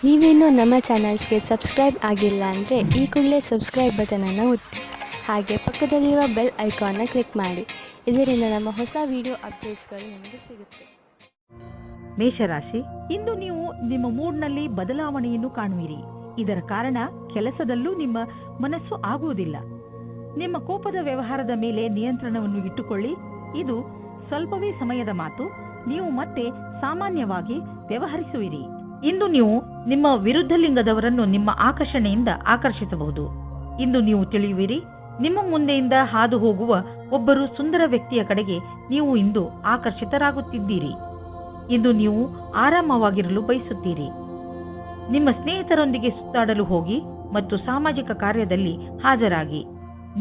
ನೀವೇನೂ ನಮ್ಮ ಚಾನಲ್ಸ್ಗೆ ಸಬ್ಸ್ಕ್ರೈಬ್ ಆಗಿಲ್ಲ ಅಂದರೆ ಈ ಕೂಡಲೇ ಸಬ್ಸ್ಕ್ರೈಬ್ ಬಟನನ್ನು ಒತ್ತಿ ಹಾಗೆ ಪಕ್ಕದಲ್ಲಿರೋ ಬೆಲ್ ಐಕಾನ್ನ ಕ್ಲಿಕ್ ಮಾಡಿ. ಇದರಿಂದ ನಮ್ಮ ಹೊಸ ವಿಡಿಯೋ ಅಪ್ಡೇಟ್ಸ್ಗಳು ನಿಮಗೆ ಸಿಗುತ್ತೆ. ಮೇಷರಾಶಿ, ಇಂದು ನೀವು ನಿಮ್ಮ ಮೂಡ್ನಲ್ಲಿ ಬದಲಾವಣೆಯನ್ನು ಕಾಣುವಿರಿ. ಇದರ ಕಾರಣ ಕೆಲಸದಲ್ಲೂ ನಿಮ್ಮ ಮನಸ್ಸು ಆಗುವುದಿಲ್ಲ. ನಿಮ್ಮ ಕೋಪದ ವ್ಯವಹಾರದ ಮೇಲೆ ನಿಯಂತ್ರಣವನ್ನು ಇಟ್ಟುಕೊಳ್ಳಿ. ಇದು ಸ್ವಲ್ಪವೇ ಸಮಯದ ಮಾತು. ನೀವು ಮತ್ತೆ ಸಾಮಾನ್ಯವಾಗಿ ವ್ಯವಹರಿಸುವಿರಿ. ಇಂದು ನೀವು ನಿಮ್ಮ ವಿರುದ್ಧ ಲಿಂಗದವರನ್ನು ನಿಮ್ಮ ಆಕರ್ಷಣೆಯಿಂದ ಆಕರ್ಷಿಸಬಹುದು. ಇಂದು ನೀವು ತಿಳಿಯುವಿರಿ, ನಿಮ್ಮ ಮುಂದೆಯಿಂದ ಹಾದು ಹೋಗುವ ಒಬ್ಬರು ಸುಂದರ ವ್ಯಕ್ತಿಯ ಕಡೆಗೆ ನೀವು ಇಂದು ಆಕರ್ಷಿತರಾಗುತ್ತಿದ್ದೀರಿ. ಇಂದು ನೀವು ಆರಾಮವಾಗಿರಲು ಬಯಸುತ್ತೀರಿ. ನಿಮ್ಮ ಸ್ನೇಹಿತರೊಂದಿಗೆ ಸುತ್ತಾಡಲು ಹೋಗಿ ಮತ್ತು ಸಾಮಾಜಿಕ ಕಾರ್ಯದಲ್ಲಿ ಹಾಜರಾಗಿ.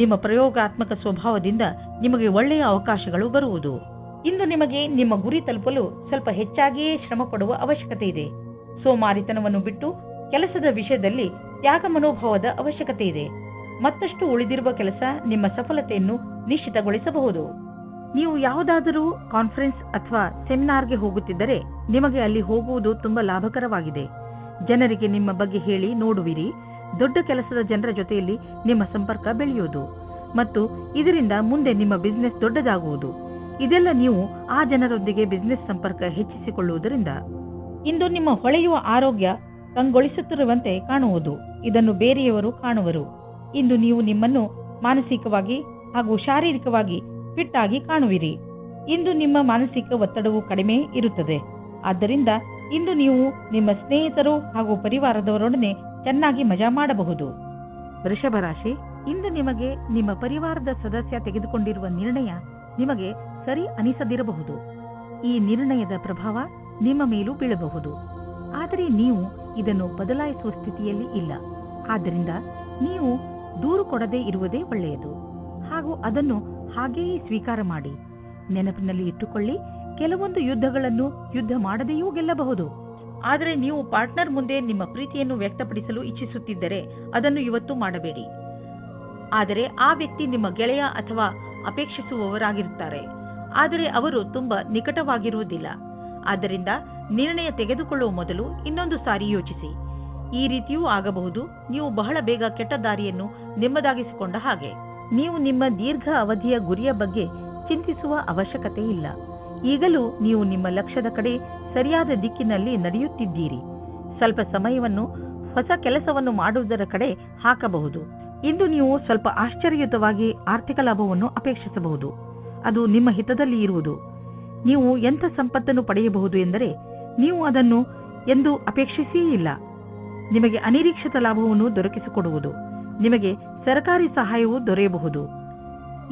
ನಿಮ್ಮ ಪ್ರಯೋಗಾತ್ಮಕ ಸ್ವಭಾವದಿಂದ ನಿಮಗೆ ಒಳ್ಳೆಯ ಅವಕಾಶಗಳು ಬರುವುದು. ಇಂದು ನಿಮಗೆ ನಿಮ್ಮ ಗುರಿ ತಲುಪಲು ಸ್ವಲ್ಪ ಹೆಚ್ಚಾಗಿಯೇ ಶ್ರಮ ಪಡುವ ಅವಶ್ಯಕತೆ ಇದೆ. ಸೋಮಾರಿತನವನ್ನು ಬಿಟ್ಟು ಕೆಲಸದ ವಿಷಯದಲ್ಲಿ ತ್ಯಾಗ ಮನೋಭಾವದ ಅವಶ್ಯಕತೆ ಇದೆ. ಮತ್ತಷ್ಟು ಉಳಿದಿರುವ ಕೆಲಸ ನಿಮ್ಮ ಸಫಲತೆಯನ್ನು ನಿಶ್ಚಿತಗೊಳಿಸಬಹುದು. ನೀವು ಯಾವುದಾದರೂ ಕಾನ್ಫರೆನ್ಸ್ ಅಥವಾ ಸೆಮಿನಾರ್ಗೆ ಹೋಗುತ್ತಿದ್ದರೆ ನಿಮಗೆ ಅಲ್ಲಿ ಹೋಗುವುದು ತುಂಬಾ ಲಾಭಕರವಾಗಿದೆ. ಜನರಿಗೆ ನಿಮ್ಮ ಬಗ್ಗೆ ಹೇಳಿ ನೋಡುವಿರಿ. ದೊಡ್ಡ ಕೆಲಸದ ಜನರ ಜೊತೆಯಲ್ಲಿ ನಿಮ್ಮ ಸಂಪರ್ಕ ಬೆಳೆಯುವುದು ಮತ್ತು ಇದರಿಂದ ಮುಂದೆ ನಿಮ್ಮ ಬಿಸಿನೆಸ್ ದೊಡ್ಡದಾಗುವುದು. ಇದೆಲ್ಲ ನೀವು ಆ ಜನರೊಂದಿಗೆ ಬಿಸಿನೆಸ್ ಸಂಪರ್ಕ ಹೆಚ್ಚಿಸಿಕೊಳ್ಳುವುದರಿಂದ ಇಂದು ನಿಮ್ಮ ಹೊಳೆಯುವ ಆರೋಗ್ಯ ಕಂಗೊಳಿಸುತ್ತಿರುವಂತೆ ಕಾಣುವುದು. ಇದನ್ನು ಬೇರೆಯವರು ಕಾಣುವರು. ಇಂದು ನೀವು ನಿಮ್ಮನ್ನು ಮಾನಸಿಕವಾಗಿ ಹಾಗೂ ಶಾರೀರಿಕವಾಗಿ ಫಿಟ್ ಆಗಿ ಕಾಣುವಿರಿ. ಇಂದು ನಿಮ್ಮ ಮಾನಸಿಕ ಒತ್ತಡವು ಕಡಿಮೆ ಇರುತ್ತದೆ. ಆದ್ದರಿಂದ ಇಂದು ನೀವು ನಿಮ್ಮ ಸ್ನೇಹಿತರು ಹಾಗೂ ಪರಿವಾರದವರೊಡನೆ ಚೆನ್ನಾಗಿ ಮಜಾ ಮಾಡಬಹುದು. ವೃಷಭ ರಾಶಿ, ಇಂದು ನಿಮಗೆ ನಿಮ್ಮ ಪರಿವಾರದ ಸದಸ್ಯ ತೆಗೆದುಕೊಂಡಿರುವ ನಿರ್ಣಯ ನಿಮಗೆ ಸರಿ ಅನಿಸದಿರಬಹುದು. ಈ ನಿರ್ಣಯದ ಪ್ರಭಾವ ನಿಮ್ಮ ಮೇಲೂ ಬೀಳಬಹುದು. ಆದರೆ ನೀವು ಇದನ್ನು ಬದಲಾಯಿಸುವ ಸ್ಥಿತಿಯಲ್ಲಿ ಇಲ್ಲ. ಆದ್ದರಿಂದ ನೀವು ದೂರು ಕೊಡದೇ ಇರುವುದೇ ಒಳ್ಳೆಯದು ಹಾಗೂ ಅದನ್ನು ಹಾಗೆಯೇ ಸ್ವೀಕಾರ ಮಾಡಿ. ನೆನಪಿನಲ್ಲಿ ಇಟ್ಟುಕೊಳ್ಳಿ, ಕೆಲವೊಂದು ಯುದ್ಧಗಳನ್ನು ಯುದ್ಧ ಮಾಡದೆಯೂ ಗೆಲ್ಲಬಹುದು. ಆದರೆ ನೀವು ಪಾರ್ಟ್ನರ್ ಮುಂದೆ ನಿಮ್ಮ ಪ್ರೀತಿಯನ್ನು ವ್ಯಕ್ತಪಡಿಸಲು ಇಚ್ಛಿಸುತ್ತಿದ್ದರೆ ಅದನ್ನು ಇವತ್ತು ಮಾಡಬೇಡಿ. ಆದರೆ ಆ ವ್ಯಕ್ತಿ ನಿಮ್ಮ ಗೆಳೆಯ ಅಥವಾ ಅಪೇಕ್ಷಿಸುವವರಾಗಿರುತ್ತಾರೆ. ಆದರೆ ಅವರು ತುಂಬಾ ನಿಕಟವಾಗಿರುವುದಿಲ್ಲ. ಆದ್ದರಿಂದ ನಿರ್ಣಯ ತೆಗೆದುಕೊಳ್ಳುವ ಮೊದಲು ಇನ್ನೊಂದು ಸಾರಿ ಯೋಚಿಸಿ. ಈ ರೀತಿಯೂ ಆಗಬಹುದು. ನೀವು ಬಹಳ ಬೇಗ ಕೆಟ್ಟ ದಾರಿಯನ್ನು ನಿಮ್ಮದಾಗಿಸಿಕೊಂಡ ಹಾಗೆ. ನೀವು ನಿಮ್ಮ ದೀರ್ಘ ಅವಧಿಯ ಗುರಿಯ ಬಗ್ಗೆ ಚಿಂತಿಸುವ ಅವಶ್ಯಕತೆ ಇಲ್ಲ. ಈಗಲೂ ನೀವು ನಿಮ್ಮ ಲಕ್ಷ್ಯದ ಕಡೆ ಸರಿಯಾದ ದಿಕ್ಕಿನಲ್ಲಿ ನಡೆಯುತ್ತಿದ್ದೀರಿ. ಸ್ವಲ್ಪ ಸಮಯವನ್ನು ಹೊಸ ಕೆಲಸವನ್ನು ಮಾಡುವುದರ ಕಡೆ ಹಾಕಬಹುದು. ಇಂದು ನೀವು ಸ್ವಲ್ಪ ಆಶ್ಚರ್ಯಯುತವಾಗಿ ಆರ್ಥಿಕ ಲಾಭವನ್ನು ಅಪೇಕ್ಷಿಸಬಹುದು. ಅದು ನಿಮ್ಮ ಹಿತದಲ್ಲಿ ಇರುವುದು. ನೀವು ಎಂಥ ಸಂಪತ್ತನ್ನು ಪಡೆಯಬಹುದು ಎಂದರೆ ನೀವು ಅದನ್ನು ಎಂದು ಅಪೇಕ್ಷಿಸೇ ಇಲ್ಲ. ನಿಮಗೆ ಅನಿರೀಕ್ಷಿತ ಲಾಭವನ್ನು ದೊರಕಿಸಿಕೊಡುವುದು. ನಿಮಗೆ ಸರ್ಕಾರಿ ಸಹಾಯವೂ ದೊರೆಯಬಹುದು.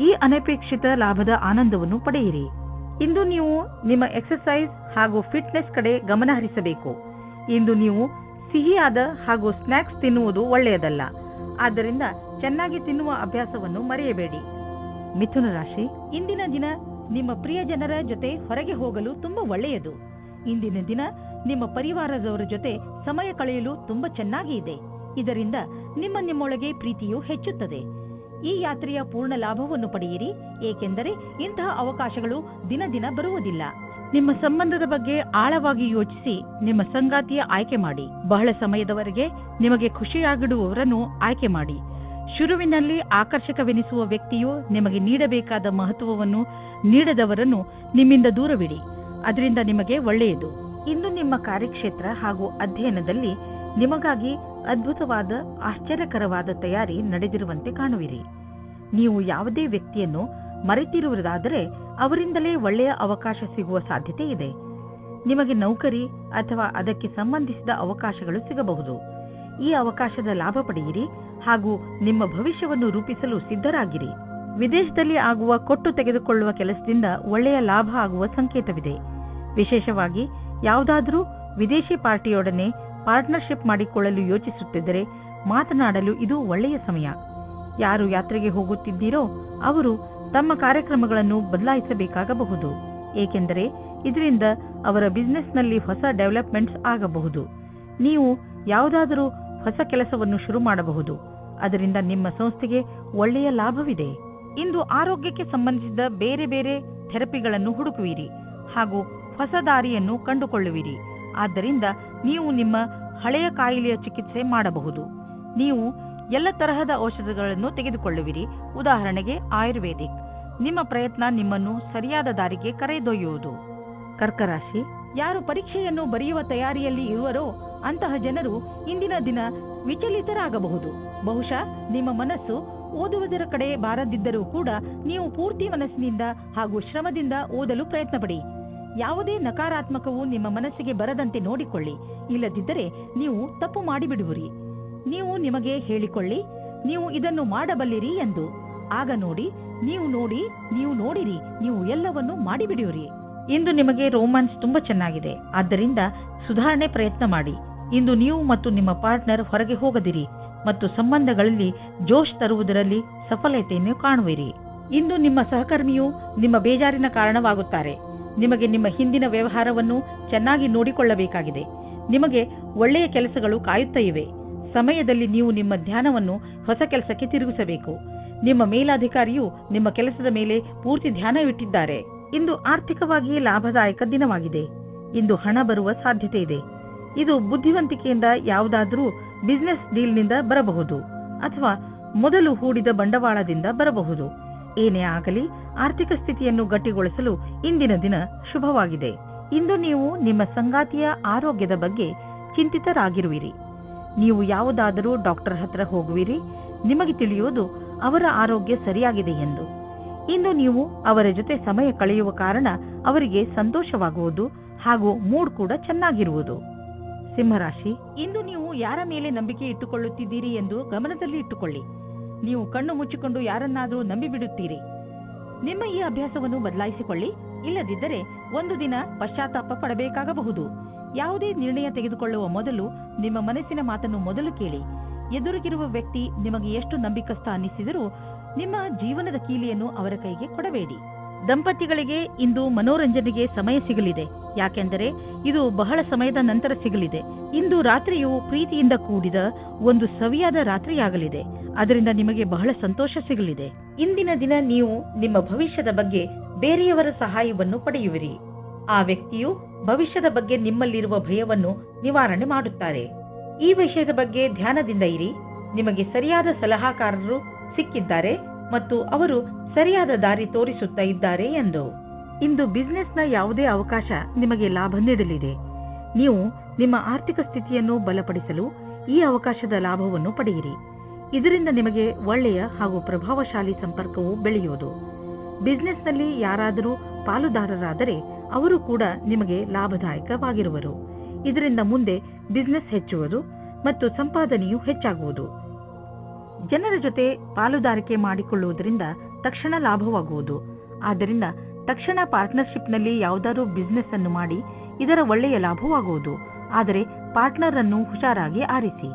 ಈ ಅನಪೇಕ್ಷಿತ ಲಾಭದ ಆನಂದವನ್ನು ಪಡೆಯಿರಿ. ಇಂದು ನೀವು ನಿಮ್ಮ ಎಕ್ಸರ್ಸೈಸ್ ಹಾಗೂ ಫಿಟ್ನೆಸ್ ಕಡೆ ಗಮನ ಹರಿಸಬೇಕು. ಇಂದು ನೀವು ಸಿಹಿಯಾದ ಹಾಗೂ ಸ್ನ್ಯಾಕ್ಸ್ ತಿನ್ನುವುದು ಒಳ್ಳೆಯದಲ್ಲ. ಆದ್ದರಿಂದ ಚೆನ್ನಾಗಿ ತಿನ್ನುವ ಅಭ್ಯಾಸವನ್ನು ಮರೆಯಬೇಡಿ. ಮಿಥುನ ರಾಶಿ, ಇಂದಿನ ದಿನ ನಿಮ್ಮ ಪ್ರಿಯ ಜನರ ಜೊತೆ ಹೊರಗೆ ಹೋಗಲು ತುಂಬಾ ಒಳ್ಳೆಯದು. ಇಂದಿನ ದಿನ ನಿಮ್ಮ ಪರಿವಾರದವರ ಜೊತೆ ಸಮಯ ಕಳೆಯಲು ತುಂಬಾ ಚೆನ್ನಾಗಿ ಇದೆ. ಇದರಿಂದ ನಿಮ್ಮೊಳಗೆ ಪ್ರೀತಿಯು ಹೆಚ್ಚುತ್ತದೆ. ಈ ಯಾತ್ರೆಯ ಪೂರ್ಣ ಲಾಭವನ್ನು ಪಡೆಯಿರಿ, ಏಕೆಂದರೆ ಇಂತಹ ಅವಕಾಶಗಳು ದಿನ ದಿನ ಬರುವುದಿಲ್ಲ. ನಿಮ್ಮ ಸಂಬಂಧದ ಬಗ್ಗೆ ಆಳವಾಗಿ ಯೋಚಿಸಿ ನಿಮ್ಮ ಸಂಗಾತಿಯ ಆಯ್ಕೆ ಮಾಡಿ. ಬಹಳ ಸಮಯದವರೆಗೆ ನಿಮಗೆ ಖುಷಿಯಾಗಿಡುವವರನ್ನು ಆಯ್ಕೆ ಮಾಡಿ. ಶುರುವಿನಲ್ಲಿ ಆಕರ್ಷಕವೆನಿಸುವ ವ್ಯಕ್ತಿಯು ನಿಮಗೆ ನೀಡಬೇಕಾದ ಮಹತ್ವವನ್ನು ನೀಡದವರನ್ನು ನಿಮ್ಮಿಂದ ದೂರವಿಡಿ. ಅದರಿಂದ ನಿಮಗೆ ಒಳ್ಳೆಯದು. ಇಂದು ನಿಮ್ಮ ಕಾರ್ಯಕ್ಷೇತ್ರ ಹಾಗೂ ಅಧ್ಯಯನದಲ್ಲಿ ನಿಮಗಾಗಿ ಅದ್ಭುತವಾದ ಆಶ್ಚರ್ಯಕರವಾದ ತಯಾರಿ ನಡೆದಿರುವಂತೆ ಕಾಣುವಿರಿ. ನೀವು ಯಾವುದೇ ವ್ಯಕ್ತಿಯನ್ನು ಮರೆತಿರುವುದಾದರೆ ಅವರಿಂದಲೇ ಒಳ್ಳೆಯ ಅವಕಾಶ ಸಿಗುವ ಸಾಧ್ಯತೆ ಇದೆ. ನಿಮಗೆ ನೌಕರಿ ಅಥವಾ ಅದಕ್ಕೆ ಸಂಬಂಧಿಸಿದ ಅವಕಾಶಗಳು ಸಿಗಬಹುದು. ಈ ಅವಕಾಶದ ಲಾಭ ಪಡೆಯಿರಿ ಹಾಗೂ ನಿಮ್ಮ ಭವಿಷ್ಯವನ್ನು ರೂಪಿಸಲು ಸಿದ್ಧರಾಗಿರಿ. ವಿದೇಶದಲ್ಲಿ ಆಗುವ ಕೊಟ್ಟು ತೆಗೆದುಕೊಳ್ಳುವ ಕೆಲಸದಿಂದ ಒಳ್ಳೆಯ ಲಾಭ ಆಗುವ ಸಂಕೇತವಿದೆ. ವಿಶೇಷವಾಗಿ ಯಾವುದಾದರೂ ವಿದೇಶಿ ಪಾರ್ಟಿಯೊಡನೆ ಪಾರ್ಟ್ನರ್ಶಿಪ್ ಮಾಡಿಕೊಳ್ಳಲು ಯೋಚಿಸುತ್ತಿದ್ದರೆ ಮಾತನಾಡಲು ಇದು ಒಳ್ಳೆಯ ಸಮಯ. ಯಾರು ಯಾತ್ರೆಗೆ ಹೋಗುತ್ತಿದ್ದೀರೋ ಅವರು ತಮ್ಮ ಕಾರ್ಯಕ್ರಮಗಳನ್ನು ಬದಲಾಯಿಸಬೇಕಾಗಬಹುದು, ಏಕೆಂದರೆ ಇದರಿಂದ ಅವರ ಬಿಸಿನೆಸ್ನಲ್ಲಿ ಹೊಸ ಡೆವಲಪ್ಮೆಂಟ್ಸ್ ಆಗಬಹುದು. ನೀವು ಯಾವುದಾದರೂ ಹೊಸ ಕೆಲಸವನ್ನು ಶುರು ಮಾಡಬಹುದು. ಅದರಿಂದ ನಿಮ್ಮ ಸಂಸ್ಥೆಗೆ ಒಳ್ಳೆಯ ಲಾಭವಿದೆ. ಇಂದು ಆರೋಗ್ಯಕ್ಕೆ ಸಂಬಂಧಿಸಿದ ಬೇರೆ ಬೇರೆ ಥೆರಪಿಗಳನ್ನು ಹುಡುಕುವಿರಿ ಹಾಗೂ ಹೊಸ ದಾರಿಯನ್ನು ಕಂಡುಕೊಳ್ಳುವಿರಿ. ಆದ್ದರಿಂದ ನೀವು ನಿಮ್ಮ ಹಳೆಯ ಕಾಯಿಲೆಯ ಚಿಕಿತ್ಸೆ ಮಾಡಬಹುದು. ನೀವು ಎಲ್ಲ ತರಹದ ಔಷಧಗಳನ್ನು ತೆಗೆದುಕೊಳ್ಳುವಿರಿ. ಉದಾಹರಣೆಗೆ ಆಯುರ್ವೇದಿಕ್. ನಿಮ್ಮ ಪ್ರಯತ್ನ ನಿಮ್ಮನ್ನು ಸರಿಯಾದ ದಾರಿಗೆ ಕರೆದೊಯ್ಯುವುದು. ಕರ್ಕ ರಾಶಿ, ಯಾರು ಪರೀಕ್ಷೆಯನ್ನು ಬರೆಯುವ ತಯಾರಿಯಲ್ಲಿ ಇರುವರೋ ಅಂತಹ ಜನರು ಇಂದಿನ ದಿನ ವಿಚಲಿತರಾಗಬಹುದು. ಬಹುಶಃ ನಿಮ್ಮ ಮನಸ್ಸು ಓದುವುದರ ಕಡೆ ಬಾರದಿದ್ದರೂ ಕೂಡ ನೀವು ಪೂರ್ತಿ ಮನಸ್ಸಿನಿಂದ ಹಾಗೂ ಶ್ರಮದಿಂದ ಓದಲು ಪ್ರಯತ್ನಪಡಿ. ಯಾವುದೇ ನಕಾರಾತ್ಮಕವು ನಿಮ್ಮ ಮನಸ್ಸಿಗೆ ಬರದಂತೆ ನೋಡಿಕೊಳ್ಳಿ. ಇಲ್ಲದಿದ್ದರೆ ನೀವು ತಪ್ಪು ಮಾಡಿಬಿಡುವಿರಿ. ನೀವು ನಿಮಗೆ ಹೇಳಿಕೊಳ್ಳಿ, ನೀವು ಇದನ್ನು ಮಾಡಬಲ್ಲಿರಿ ಎಂದು. ಆಗ ನೀವು ನೋಡಿರಿ, ನೀವು ಎಲ್ಲವನ್ನೂ ಮಾಡಿಬಿಡುವಿರಿ. ಇಂದು ನಿಮಗೆ ರೋಮ್ಯಾನ್ಸ್ ತುಂಬಾ ಚೆನ್ನಾಗಿದೆ. ಆದ್ದರಿಂದ ಸುಧಾರಣೆ ಪ್ರಯತ್ನ ಮಾಡಿ. ಇಂದು ನೀವು ಮತ್ತು ನಿಮ್ಮ ಪಾರ್ಟ್ನರ್ ಹೊರಗೆ ಹೋಗದಿರಿ ಮತ್ತು ಸಂಬಂಧಗಳಲ್ಲಿ ಜೋಶ್ ತರುವುದರಲ್ಲಿ ಸಫಲತೆಯನ್ನು ಕಾಣುವಿರಿ. ಇಂದು ನಿಮ್ಮ ಸಹಕರ್ಮಿಯು ನಿಮ್ಮ ಬೇಜಾರಿನ ಕಾರಣವಾಗುತ್ತಾರೆ. ನಿಮಗೆ ನಿಮ್ಮ ಹಿಂದಿನ ವ್ಯವಹಾರವನ್ನು ಚೆನ್ನಾಗಿ ನೋಡಿಕೊಳ್ಳಬೇಕಾಗಿದೆ. ನಿಮಗೆ ಒಳ್ಳೆಯ ಕೆಲಸಗಳು ಕಾಯುತ್ತಾ ಇವೆ. ಸಮಯದಲ್ಲಿ ನೀವು ನಿಮ್ಮ ಧ್ಯಾನವನ್ನು ಹೊಸ ಕೆಲಸಕ್ಕೆ ತಿರುಗಿಸಬೇಕು. ನಿಮ್ಮ ಮೇಲಾಧಿಕಾರಿಯು ನಿಮ್ಮ ಕೆಲಸದ ಮೇಲೆ ಪೂರ್ತಿ ಧ್ಯಾನವಿಟ್ಟಿದ್ದಾರೆ. ಇಂದು ಆರ್ಥಿಕವಾಗಿ ಲಾಭದಾಯಕ ದಿನವಾಗಿದೆ. ಇಂದು ಹಣ ಬರುವ ಸಾಧ್ಯತೆ ಇದೆ. ಇದು ಬುದ್ಧಿವಂತಿಕೆಯಿಂದ ಯಾವುದಾದರೂ ಬಿಸಿನೆಸ್ ಡೀಲ್ನಿಂದ ಬರಬಹುದು ಅಥವಾ ಮೊದಲು ಹೂಡಿದ ಬಂಡವಾಳದಿಂದ ಬರಬಹುದು. ಏನೇ ಆಗಲಿ, ಆರ್ಥಿಕ ಸ್ಥಿತಿಯನ್ನು ಗಟ್ಟಿಗೊಳಿಸಲು ಇಂದಿನ ದಿನ ಶುಭವಾಗಿದೆ. ಇಂದು ನೀವು ನಿಮ್ಮ ಸಂಗಾತಿಯ ಆರೋಗ್ಯದ ಬಗ್ಗೆ ಚಿಂತಿತರಾಗಿರುವಿರಿ. ನೀವು ಯಾವುದಾದರೂ ಡಾಕ್ಟರ್ ಹತ್ರ ಹೋಗುವಿರಿ. ನಿಮಗೆ ತಿಳಿಯುವುದು ಅವರ ಆರೋಗ್ಯ ಸರಿಯಾಗಿದೆ ಎಂದು. ಇಂದು ನೀವು ಅವರ ಜೊತೆ ಸಮಯ ಕಳೆಯುವ ಕಾರಣ ಅವರಿಗೆ ಸಂತೋಷವಾಗುವುದು ಹಾಗೂ ಮೂಡ್ ಕೂಡ ಚೆನ್ನಾಗಿರುವುದು. ಸಿಂಹರಾಶಿ, ಇಂದು ನೀವು ಯಾರ ಮೇಲೆ ನಂಬಿಕೆ ಇಟ್ಟುಕೊಳ್ಳುತ್ತಿದ್ದೀರಿ ಎಂದು ಗಮನದಲ್ಲಿ ಇಟ್ಟುಕೊಳ್ಳಿ. ನೀವು ಕಣ್ಣು ಮುಚ್ಚಿಕೊಂಡು ಯಾರನ್ನಾದರೂ ನಂಬಿಬಿಡುತ್ತೀರಿ. ನಿಮ್ಮ ಈ ಅಭ್ಯಾಸವನ್ನು ಬದಲಾಯಿಸಿಕೊಳ್ಳಿ. ಇಲ್ಲದಿದ್ದರೆ ಒಂದು ದಿನ ಪಶ್ಚಾತ್ತಾಪ ಪಡಬೇಕಾಗಬಹುದು. ಯಾವುದೇ ನಿರ್ಣಯ ತೆಗೆದುಕೊಳ್ಳುವ ಮೊದಲು ನಿಮ್ಮ ಮನಸ್ಸಿನ ಮಾತನ್ನು ಮೊದಲು ಕೇಳಿ. ಎದುರಿಗಿರುವ ವ್ಯಕ್ತಿ ನಿಮಗೆ ಎಷ್ಟು ನಂಬಿಕಸ್ಥ ಅನ್ನಿಸಿದರೂ ನಿಮ್ಮ ಜೀವನದ ಕೀಲಿಯನ್ನು ಅವರ ಕೈಗೆ ಕೊಡಬೇಡಿ. ದಂಪತಿಗಳಿಗೆ ಇಂದು ಮನೋರಂಜನೆಗೆ ಸಮಯ ಸಿಗಲಿದೆ. ಯಾಕೆಂದರೆ ಇದು ಬಹಳ ಸಮಯದ ನಂತರ ಸಿಗಲಿದೆ. ಇಂದು ರಾತ್ರಿಯು ಪ್ರೀತಿಯಿಂದ ಕೂಡಿದ ಒಂದು ಸವಿಯಾದ ರಾತ್ರಿಯಾಗಲಿದೆ. ಅದರಿಂದ ನಿಮಗೆ ಬಹಳ ಸಂತೋಷ ಸಿಗಲಿದೆ. ಇಂದಿನ ದಿನ ನೀವು ನಿಮ್ಮ ಭವಿಷ್ಯದ ಬಗ್ಗೆ ಬೇರೆಯವರ ಸಹಾಯವನ್ನು ಪಡೆಯುವಿರಿ. ಆ ವ್ಯಕ್ತಿಯು ಭವಿಷ್ಯದ ಬಗ್ಗೆ ನಿಮ್ಮಲ್ಲಿರುವ ಭಯವನ್ನು ನಿವಾರಣೆ ಮಾಡುತ್ತಾರೆ. ಈ ವಿಷಯದ ಬಗ್ಗೆ ಧ್ಯಾನದಿಂದ ಇರಿ. ನಿಮಗೆ ಸರಿಯಾದ ಸಲಹಾಕಾರರು ಸಿಕ್ಕಿದ್ದಾರೆ ಮತ್ತು ಅವರು ಸರಿಯಾದ ದಾರಿ ತೋರಿಸುತ್ತಾ ಇದ್ದಾರೆ ಎಂದು. ಇಂದು ಬಿಸಿನೆಸ್ನ ಯಾವುದೇ ಅವಕಾಶ ನಿಮಗೆ ಲಾಭ ನೀಡಲಿದೆ. ನೀವು ನಿಮ್ಮ ಆರ್ಥಿಕ ಸ್ಥಿತಿಯನ್ನು ಬಲಪಡಿಸಲು ಈ ಅವಕಾಶದ ಲಾಭವನ್ನು ಪಡೆಯಿರಿ. ಇದರಿಂದ ನಿಮಗೆ ಒಳ್ಳೆಯ ಹಾಗೂ ಪ್ರಭಾವಶಾಲಿ ಸಂಪರ್ಕವು ಬೆಳೆಯುವುದು. ಬಿಸಿನೆಸ್ನಲ್ಲಿ ಯಾರಾದರೂ ಪಾಲುದಾರರಾದರೆ ಅವರು ಕೂಡ ನಿಮಗೆ ಲಾಭದಾಯಕವಾಗಿರುವರು. ಇದರಿಂದ ಮುಂದೆ ಬಿಸಿನೆಸ್ ಹೆಚ್ಚುವುದು ಮತ್ತು ಸಂಪಾದನೆಯು ಹೆಚ್ಚಾಗುವುದು. ಜನರ ಜೊತೆ ಪಾಲುದಾರಿಕೆ ಮಾಡಿಕೊಳ್ಳುವುದರಿಂದ ತಕ್ಷಣ ಲಾಭವಾಗುವುದು. ಆದ್ದರಿಂದ ತಕ್ಷಣ ಪಾರ್ಟ್ನರ್ಶಿಪ್ನಲ್ಲಿ ಯಾವುದಾದ್ರೂ ಬಿಸಿನೆಸ್ ಅನ್ನು ಮಾಡಿ ಇದರ ಒಳ್ಳೆಯ ಲಾಭವಾಗುವುದು. ಆದರೆ ಪಾರ್ಟ್ನರ್ ಅನ್ನು ಹುಷಾರಾಗಿ ಆರಿಸಿ.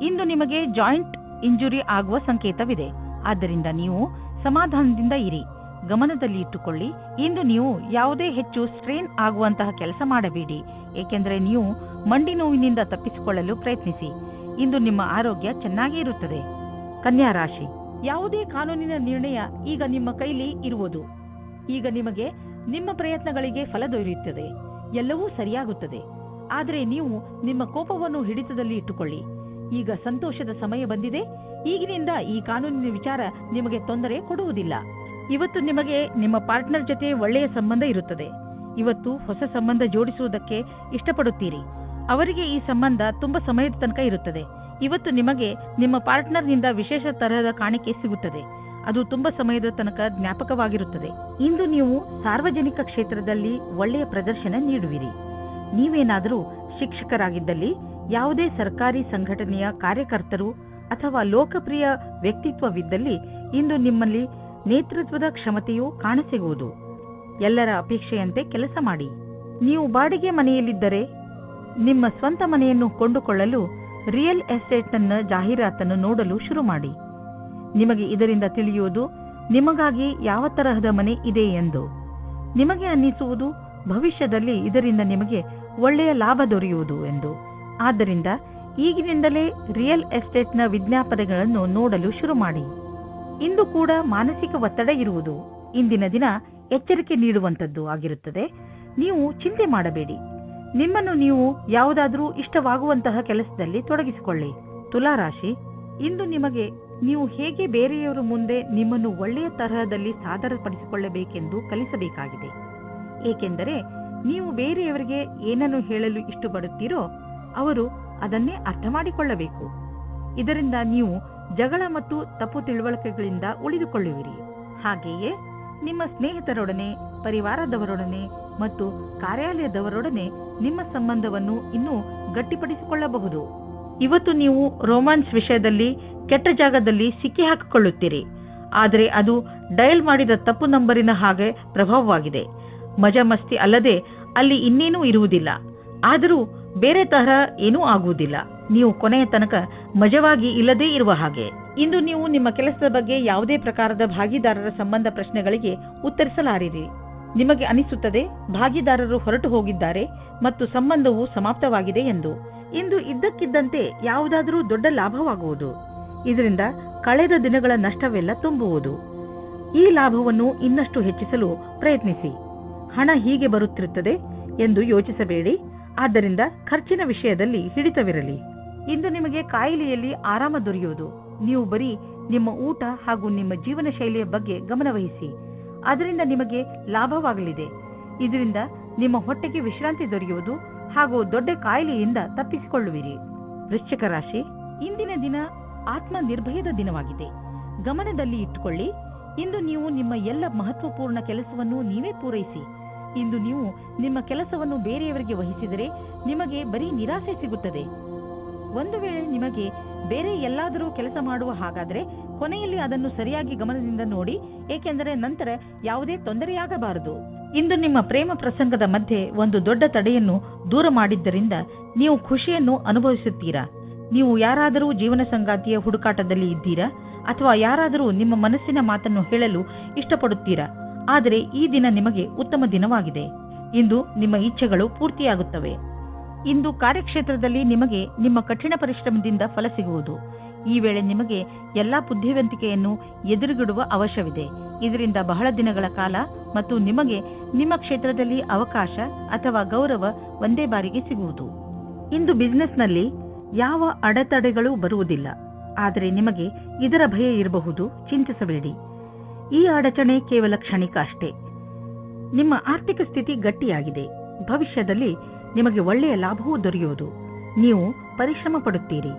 ಇಂದು ನಿಮಗೆ ಜಾಯಿಂಟ್ ಇಂಜುರಿ ಆಗುವ ಸಂಕೇತವಿದೆ. ಆದ್ದರಿಂದ ನೀವು ಸಮಾಧಾನದಿಂದ ಇರಿ. ಗಮನದಲ್ಲಿ ಇಟ್ಟುಕೊಳ್ಳಿ. ಇಂದು ನೀವು ಯಾವುದೇ ಹೆಚ್ಚು ಸ್ಟ್ರೇನ್ ಆಗುವಂತಹ ಕೆಲಸ ಮಾಡಬೇಡಿ. ಏಕೆಂದರೆ ನೀವು ಮಂಡಿ ನೋವಿನಿಂದ ತಪ್ಪಿಸಿಕೊಳ್ಳಲು ಪ್ರಯತ್ನಿಸಿ. ಇಂದು ನಿಮ್ಮ ಆರೋಗ್ಯ ಚೆನ್ನಾಗಿ ಇರುತ್ತದೆ. ಕನ್ಯಾ ರಾಶಿ, ಯಾವುದೇ ಕಾನೂನಿನ ನಿರ್ಣಯ ಈಗ ನಿಮ್ಮ ಕೈಲಿ ಇರುವುದು. ಈಗ ನಿಮಗೆ ನಿಮ್ಮ ಪ್ರಯತ್ನಗಳಿಗೆ ಫಲ ದೊರೆಯುತ್ತದೆ. ಎಲ್ಲವೂ ಸರಿಯಾಗುತ್ತದೆ. ಆದರೆ ನೀವು ನಿಮ್ಮ ಕೋಪವನ್ನು ಹಿಡಿತದಲ್ಲಿ ಇಟ್ಟುಕೊಳ್ಳಿ. ಈಗ ಸಂತೋಷದ ಸಮಯ ಬಂದಿದೆ. ಈಗಿನಿಂದ ಈ ಕಾನೂನಿನ ವಿಚಾರ ನಿಮಗೆ ತೊಂದರೆ ಕೊಡುವುದಿಲ್ಲ. ಇವತ್ತು ನಿಮಗೆ ನಿಮ್ಮ ಪಾರ್ಟ್ನರ್ ಜೊತೆ ಒಳ್ಳೆಯ ಸಂಬಂಧ ಇರುತ್ತದೆ. ಇವತ್ತು ಹೊಸ ಸಂಬಂಧ ಜೋಡಿಸುವುದಕ್ಕೆ ಇಷ್ಟಪಡುತ್ತೀರಿ. ಅವರಿಗೆ ಈ ಸಂಬಂಧ ತುಂಬಾ ಸಮಯದ ತನಕ ಇರುತ್ತದೆ. ಇವತ್ತು ನಿಮಗೆ ನಿಮ್ಮ ಪಾರ್ಟ್ನರ್ನಿಂದ ವಿಶೇಷ ತರಹದ ಕಾಣಿಕೆ ಸಿಗುತ್ತದೆ. ಅದು ತುಂಬಾ ಸಮಯದ ತನಕ ಜ್ಞಾಪಕವಾಗಿರುತ್ತದೆ. ಇಂದು ನೀವು ಸಾರ್ವಜನಿಕ ಕ್ಷೇತ್ರದಲ್ಲಿ ಒಳ್ಳೆಯ ಪ್ರದರ್ಶನ ನೀಡುವಿರಿ. ನೀವೇನಾದರೂ ಶಿಕ್ಷಕರಾಗಿದ್ದಲ್ಲಿ, ಯಾವುದೇ ಸರ್ಕಾರಿ ಸಂಘಟನೆಯ ಕಾರ್ಯಕರ್ತರು ಅಥವಾ ಲೋಕಪ್ರಿಯ ವ್ಯಕ್ತಿತ್ವವಿದ್ದಲ್ಲಿ ಇಂದು ನಿಮ್ಮಲ್ಲಿ ನೇತೃತ್ವದ ಕ್ಷಮತೆಯು ಕಾಣಸಿಗುವುದು. ಎಲ್ಲರ ಅಪೇಕ್ಷೆಯಂತೆ ಕೆಲಸ ಮಾಡಿ. ನೀವು ಬಾಡಿಗೆ ಮನೆಯಲ್ಲಿದ್ದರೆ ನಿಮ್ಮ ಸ್ವಂತ ಮನೆಯನ್ನು ಕೊಂಡುಕೊಳ್ಳಲು ರಿಯಲ್ ಎಸ್ಟೇಟ್ನ ಜಾಹೀರಾತನ್ನು ನೋಡಲು ಶುರು ಮಾಡಿ. ನಿಮಗೆ ಇದರಿಂದ ತಿಳಿಯುವುದು ನಿಮಗಾಗಿ ಯಾವ ತರಹದ ಮನೆ ಇದೆ ಎಂದು. ನಿಮಗೆ ಅನ್ನಿಸುವುದು ಭವಿಷ್ಯದಲ್ಲಿ ಇದರಿಂದ ನಿಮಗೆ ಒಳ್ಳೆಯ ಲಾಭ ದೊರೆಯುವುದು ಎಂದು. ಆದ್ದರಿಂದ ಈಗಿನಿಂದಲೇ ರಿಯಲ್ ಎಸ್ಟೇಟ್ನ ವಿಜ್ಞಾಪನೆಗಳನ್ನು ನೋಡಲು ಶುರು ಮಾಡಿ. ಇಂದು ಕೂಡ ಮಾನಸಿಕ ಒತ್ತಡ ಇರುವುದು. ಇಂದಿನ ದಿನ ಎಚ್ಚರಿಕೆ ನೀಡುವಂಥದ್ದು ಆಗಿರುತ್ತದೆ. ನೀವು ಚಿಂತೆ ಮಾಡಬೇಡಿ. ನಿಮ್ಮನ್ನು ನೀವು ಯಾವುದಾದ್ರೂ ಇಷ್ಟವಾಗುವಂತಹ ಕೆಲಸದಲ್ಲಿ ತೊಡಗಿಸಿಕೊಳ್ಳಿ. ತುಲಾರಾಶಿ, ಇಂದು ನಿಮಗೆ ನೀವು ಹೇಗೆ ಬೇರೆಯವರ ಮುಂದೆ ನಿಮ್ಮನ್ನು ಒಳ್ಳೆಯ ತರಹದಲ್ಲಿ ಸಾದರಪಡಿಸಿಕೊಳ್ಳಬೇಕೆಂದು ಕಲಿಸಬೇಕಾಗಿದೆ. ಏಕೆಂದರೆ ನೀವು ಬೇರೆಯವರಿಗೆ ಏನನ್ನು ಹೇಳಲು ಇಷ್ಟಪಡುತ್ತೀರೋ ಅವರು ಅದನ್ನೇ ಅರ್ಥ ಮಾಡಿಕೊಳ್ಳಬೇಕು. ಇದರಿಂದ ನೀವು ಜಗಳ ಮತ್ತು ತಪ್ಪು ತಿಳುವಳಿಕೆಗಳಿಂದ ಉಳಿದುಕೊಳ್ಳುವಿರಿ. ಹಾಗೆಯೇ ನಿಮ್ಮ ಸ್ನೇಹಿತರೊಡನೆ, ಪರಿವಾರದವರೊಡನೆ ಮತ್ತು ಕಾರ್ಯಾಲಯದವರೊಡನೆ ನಿಮ್ಮ ಸಂಬಂಧವನ್ನು ಇನ್ನೂ ಗಟ್ಟಿಪಡಿಸಿಕೊಳ್ಳಬಹುದು. ಇವತ್ತು ನೀವು ರೋಮ್ಯಾನ್ಸ್ ವಿಷಯದಲ್ಲಿ ಕೆಟ್ಟ ಜಾಗದಲ್ಲಿ ಸಿಕ್ಕಿ ಹಾಕಿಕೊಳ್ಳುತ್ತೀರಿ. ಆದರೆ ಅದು ಡಯಲ್ ಮಾಡಿದ ತಪ್ಪು ನಂಬರಿನ ಹಾಗೆ ಪ್ರಭಾವವಾಗಿದೆ. ಮಜಾ ಮಸ್ತಿ ಅಲ್ಲದೆ ಅಲ್ಲಿ ಇನ್ನೇನೂ ಇರುವುದಿಲ್ಲ. ಆದರೂ ಬೇರೆ ತರಹ ಏನೂ ಆಗುವುದಿಲ್ಲ. ನೀವು ಕೊನೆಯ ತನಕ ಮಜವಾಗಿ ಇಲ್ಲದೇ ಇರುವ ಹಾಗೆ. ಇಂದು ನೀವು ನಿಮ್ಮ ಕೆಲಸದ ಬಗ್ಗೆ ಯಾವುದೇ ಪ್ರಕಾರದ ಭಾಗಿದಾರರ ಸಂಬಂಧ ಪ್ರಶ್ನೆಗಳಿಗೆ ಉತ್ತರಿಸಲಾರಿರಿ. ನಿಮಗೆ ಅನಿಸುತ್ತದೆ ಭಾಗಿದಾರರು ಹೊರಟು ಹೋಗಿದ್ದಾರೆ ಮತ್ತು ಸಂಬಂಧವು ಸಮಾಪ್ತವಾಗಿದೆ ಎಂದು. ಇಂದು ಇದ್ದಕ್ಕಿದ್ದಂತೆ ಯಾವುದಾದರೂ ದೊಡ್ಡ ಲಾಭವಾಗುವುದು. ಇದರಿಂದ ಕಳೆದ ದಿನಗಳ ನಷ್ಟವೆಲ್ಲ ತುಂಬುವುದು. ಈ ಲಾಭವನ್ನು ಇನ್ನಷ್ಟು ಹೆಚ್ಚಿಸಲು ಪ್ರಯತ್ನಿಸಿ. ಹಣ ಹೀಗೆ ಬರುತ್ತಿರುತ್ತದೆ ಎಂದು ಯೋಚಿಸಬೇಡಿ. ಆದ್ದರಿಂದ ಖರ್ಚಿನ ವಿಷಯದಲ್ಲಿ ಹಿಡಿತವಿರಲಿ. ಇಂದು ನಿಮಗೆ ಕಾಯಿಲೆಯಲ್ಲಿ ಆರಾಮ ದೊರೆಯುವುದು. ನೀವು ಬರೀ ನಿಮ್ಮ ಊಟ ಹಾಗೂ ನಿಮ್ಮ ಜೀವನ ಶೈಲಿಯ ಬಗ್ಗೆ ಗಮನವಹಿಸಿ. ಅದರಿಂದ ನಿಮಗೆ ಲಾಭವಾಗಲಿದೆ. ಇದರಿಂದ ನಿಮ್ಮ ಹೊಟ್ಟೆಗೆ ವಿಶ್ರಾಂತಿ ದೊರೆಯುವುದು ಹಾಗೂ ದೊಡ್ಡ ಕಾಯಿಲೆಯಿಂದ ತಪ್ಪಿಸಿಕೊಳ್ಳುವಿರಿ. ವೃಶ್ಚಿಕ ರಾಶಿ, ಇಂದಿನ ದಿನ ಆತ್ಮ ನಿರ್ಭಯದ ದಿನವಾಗಿದೆ. ಗಮನದಲ್ಲಿ ಇಟ್ಟುಕೊಳ್ಳಿ. ಇಂದು ನೀವು ನಿಮ್ಮ ಎಲ್ಲ ಮಹತ್ವಪೂರ್ಣ ಕೆಲಸವನ್ನು ನೀವೇ ಪೂರೈಸಿ. ಇಂದು ನೀವು ನಿಮ್ಮ ಕೆಲಸವನ್ನು ಬೇರೆಯವರಿಗೆ ವಹಿಸಿದರೆ ನಿಮಗೆ ಬರೀ ನಿರಾಸೆ ಸಿಗುತ್ತದೆ. ಒಂದು ವೇಳೆ ನಿಮಗೆ ಬೇರೆ ಎಲ್ಲಾದರೂ ಕೆಲಸ ಮಾಡುವ ಹಾಗಾದರೆ ಕೊನೆಯಲ್ಲಿ ಅದನ್ನು ಸರಿಯಾಗಿ ಗಮನದಿಂದ ನೋಡಿ. ಏಕೆಂದರೆ ನಂತರ ಯಾವುದೇ ತೊಂದರೆಯಾಗಬಾರದು. ಇಂದು ನಿಮ್ಮ ಪ್ರೇಮ ಪ್ರಸಂಗದ ಮಧ್ಯೆ ಒಂದು ದೊಡ್ಡ ತಡೆಯನ್ನು ದೂರ ಮಾಡಿದ್ದರಿಂದ ನೀವು ಖುಷಿಯನ್ನು ಅನುಭವಿಸುತ್ತೀರಾ. ನೀವು ಯಾರಾದರೂ ಜೀವನ ಸಂಗಾತಿಯ ಹುಡುಕಾಟದಲ್ಲಿ ಇದ್ದೀರಾ ಅಥವಾ ಯಾರಾದರೂ ನಿಮ್ಮ ಮನಸ್ಸಿನ ಮಾತನ್ನು ಹೇಳಲು ಇಷ್ಟಪಡುತ್ತೀರಾ. ಆದರೆ ಈ ದಿನ ನಿಮಗೆ ಉತ್ತಮ ದಿನವಾಗಿದೆ. ಇಂದು ನಿಮ್ಮ ಇಚ್ಛೆಗಳು ಪೂರ್ತಿಯಾಗುತ್ತವೆ. ಇಂದು ಕಾರ್ಯಕ್ಷೇತ್ರದಲ್ಲಿ ನಿಮಗೆ ನಿಮ್ಮ ಕಠಿಣ ಪರಿಶ್ರಮದಿಂದ ಫಲ ಸಿಗುವುದು. ಈ ವೇಳೆ ನಿಮಗೆ ಎಲ್ಲಾ ಬುದ್ಧಿವಂತಿಕೆಯನ್ನು ಎದುರುಗಿಡುವ ಅವಶ್ಯವಿದೆ. ಇದರಿಂದ ಬಹಳ ದಿನಗಳ ಕಾಲ ಮತ್ತು ನಿಮಗೆ ನಿಮ್ಮ ಕ್ಷೇತ್ರದಲ್ಲಿ ಅವಕಾಶ ಅಥವಾ ಗೌರವ ಒಂದೇ ಬಾರಿಗೆ ಸಿಗುವುದು. ಇಂದು ಬಿಸಿನೆಸ್ನಲ್ಲಿ ಯಾವ ಅಡೆತಡೆಗಳು ಬರುವುದಿಲ್ಲ. ಆದರೆ ನಿಮಗೆ ಇದರ ಭಯ ಇರಬಹುದು. ಚಿಂತಿಸಬೇಡಿ. ಈ ಅಡಚಣೆ ಕೇವಲ ಕ್ಷಣಿಕ ಅಷ್ಟೇ. ನಿಮ್ಮ ಆರ್ಥಿಕ ಸ್ಥಿತಿ ಗಟ್ಟಿಯಾಗಿದೆ. ಭವಿಷ್ಯದಲ್ಲಿ ನಿಮಗೆ ಒಳ್ಳೆಯ ಲಾಭವೂ ದೊರೆಯುವುದು. ನೀವು ಪರಿಶ್ರಮ ಪಡುತ್ತೀರಿ.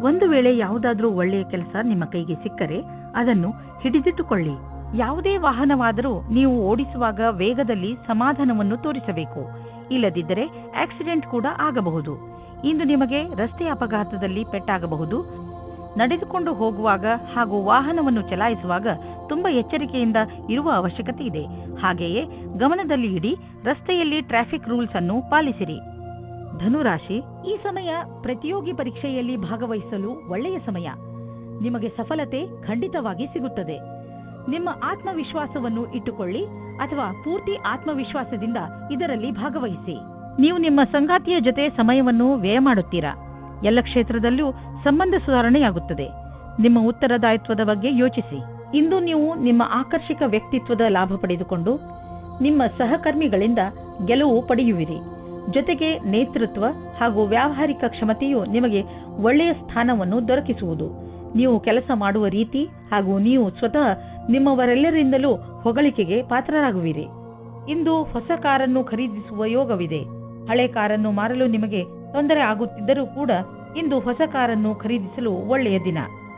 ಒಂದು ವೇಳೆ ಯಾವುದಾದ್ರೂ ಒಳ್ಳೆಯ ಕೆಲಸ ನಿಮ್ಮ ಕೈಗೆ ಸಿಕ್ಕರೆ ಅದನ್ನು ಹಿಡಿದಿಟ್ಟುಕೊಳ್ಳಿ. ಯಾವುದೇ ವಾಹನವಾದರೂ ನೀವು ಓಡಿಸುವಾಗ ವೇಗದಲ್ಲಿ ಸಮಾಧಾನವನ್ನು ತೋರಿಸಬೇಕು. ಇಲ್ಲದಿದ್ದರೆ ಆಕ್ಸಿಡೆಂಟ್ ಕೂಡ ಆಗಬಹುದು. ಇಂದು ನಿಮಗೆ ರಸ್ತೆ ಅಪಘಾತದಲ್ಲಿ ಪೆಟ್ಟಾಗಬಹುದು. ನಡೆದುಕೊಂಡು ಹೋಗುವಾಗ ಹಾಗೂ ವಾಹನವನ್ನು ಚಲಾಯಿಸುವಾಗ ತುಂಬಾ ಎಚ್ಚರಿಕೆಯಿಂದ ಇರುವ ಅವಶ್ಯಕತೆ ಇದೆ. ಹಾಗೆಯೇ ಗಮನದಲ್ಲಿ ಇಡಿ. ರಸ್ತೆಯಲ್ಲಿ ಟ್ರಾಫಿಕ್ ರೂಲ್ಸ್ ಅನ್ನು ಪಾಲಿಸಿರಿ. ಧನುರಾಶಿ, ಈ ಸಮಯ ಪ್ರತಿಯೋಗಿ ಪರೀಕ್ಷೆಯಲ್ಲಿ ಭಾಗವಹಿಸಲು ಒಳ್ಳೆಯ ಸಮಯ. ನಿಮಗೆ ಸಫಲತೆ ಖಂಡಿತವಾಗಿ ಸಿಗುತ್ತದೆ. ನಿಮ್ಮ ಆತ್ಮವಿಶ್ವಾಸವನ್ನು ಇಟ್ಟುಕೊಳ್ಳಿ ಅಥವಾ ಪೂರ್ತಿ ಆತ್ಮವಿಶ್ವಾಸದಿಂದ ಇದರಲ್ಲಿ ಭಾಗವಹಿಸಿ. ನೀವು ನಿಮ್ಮ ಸಂಗಾತಿಯ ಜೊತೆ ಸಮಯವನ್ನು ವ್ಯಯ ಮಾಡುತ್ತೀರಾ. ಎಲ್ಲ ಕ್ಷೇತ್ರದಲ್ಲೂ ಸಂಬಂಧ ಸುಧಾರಣೆಯಾಗುತ್ತದೆ. ನಿಮ್ಮ ಉತ್ತರದಾಯಿತ್ವದ ಬಗ್ಗೆ ಯೋಚಿಸಿ. ಇಂದು ನೀವು ನಿಮ್ಮ ಆಕರ್ಷಕ ವ್ಯಕ್ತಿತ್ವದ ಲಾಭ ಪಡೆದುಕೊಂಡು ನಿಮ್ಮ ಸಹಕರ್ಮಿಗಳಿಂದ ಗೆಲುವು ಪಡೆಯುವಿರಿ. ಜೊತೆಗೆ ನೇತೃತ್ವ ಹಾಗೂ ವ್ಯಾವಹಾರಿಕ ಕ್ಷಮತೆಯು ನಿಮಗೆ ಒಳ್ಳೆಯ ಸ್ಥಾನವನ್ನು ದೊರಕಿಸುವುದು. ನೀವು ಕೆಲಸ ಮಾಡುವ ರೀತಿ ಹಾಗೂ ನೀವು ಸ್ವತಃ ನಿಮ್ಮವರೆಲ್ಲರಿಂದಲೂ ಹೊಗಳಿಕೆಗೆ ಪಾತ್ರರಾಗುವಿರಿ. ಇಂದು ಹೊಸ ಕಾರನ್ನು ಖರೀದಿಸುವ ಯೋಗವಿದೆ. ಹಳೆ ಕಾರನ್ನು ಮಾರಲು ನಿಮಗೆ ತೊಂದರೆ ಆಗುತ್ತಿದ್ದರೂ ಕೂಡ ಇಂದು ಹೊಸ ಕಾರನ್ನು ಖರೀದಿಸಲು ಒಳ್ಳೆಯ ದಿನ.